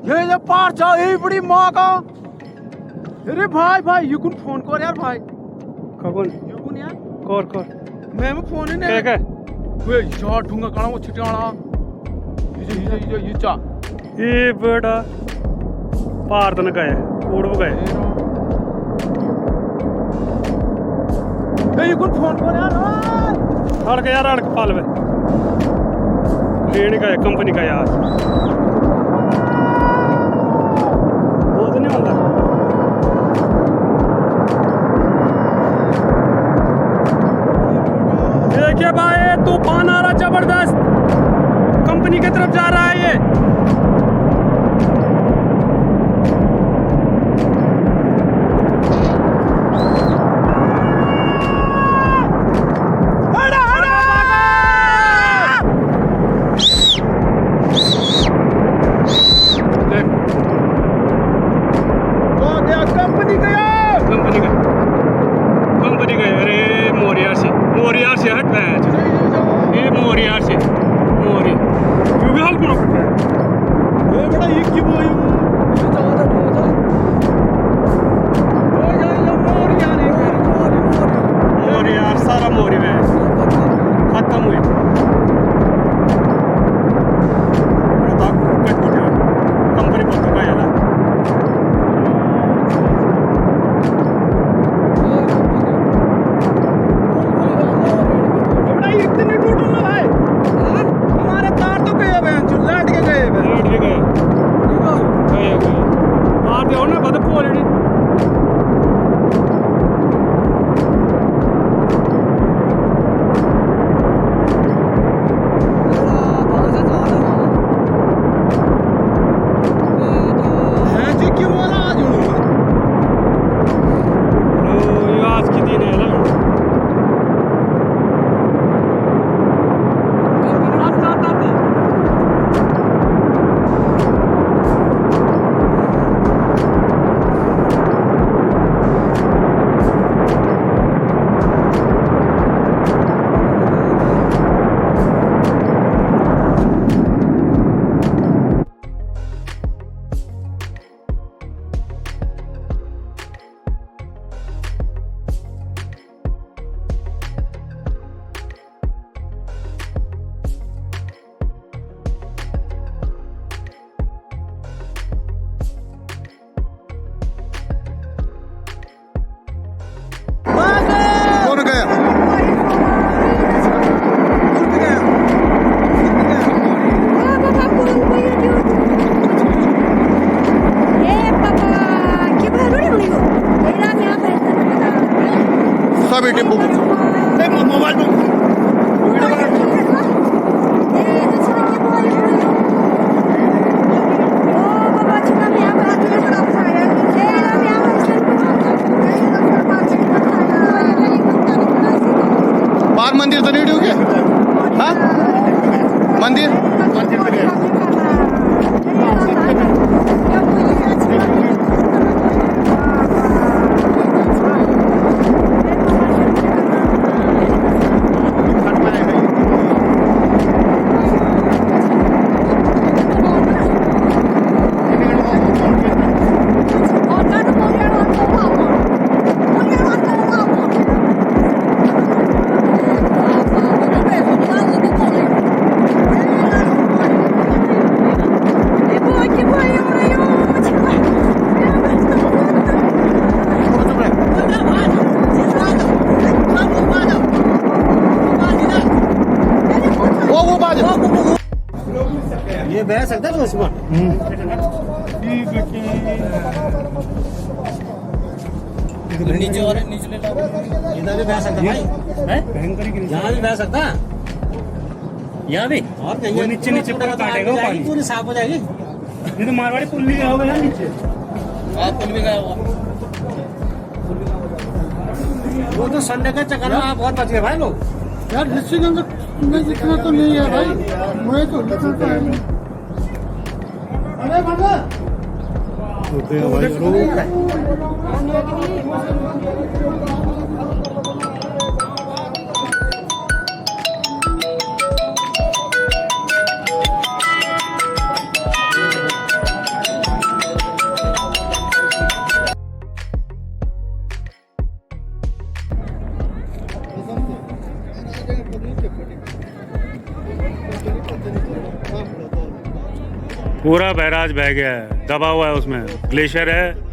ये पार जाओ ये बड़ी माँ का। अरे भाई भाई युकुन फोन कर यार भाई। कौन युकुन यार कर मैं फोन ही नहीं क्या वे यार ढूंगा काना वो छिटाना ये चा ये बेटा पार तो न गए उड़ गए ए युकुन फोन कर यार अड़क यार अड़क पाल वे लेने का है कंपनी का यार वो तो नहीं होता देखिए भाई तूफान आ रहा जबरदस्त कंपनी की तरफ जा रहा है ये कंपनी का अरे मोरियार से हट रहा है ये मोरियार से मोरी क्यों भी हल्का पड़ता है ये बड़ा ये क्यों हुआ ये ज्यादा बहुत है मोरी यार सारा मोरी में खत्म हुई कंपनी को चुका है मोबाइल में बार मंदिर तो नहीं डूबे हाँ मंदिर ये बह सकता है उसमें नीचे और नीचे इधर भी बह सकता भाई यहाँ भी बह सकता यहाँ भी और नहीं नीचे नीचे पूरा काटेगा पानी पूरी साफ हो जाएगी ये तो मारवाड़ी पुल भी गया होगा ना नीचे पुल भी गया होगा वो तो संडे का चक्कर में आप बहुत बच गए भाई लोग यार ऋषिगंज में जितना तो नहीं है भाई मुझे तो निकलता है अरे भाई पूरा बैराज बह गया है, दबा हुआ है उसमें, ग्लेशियर है।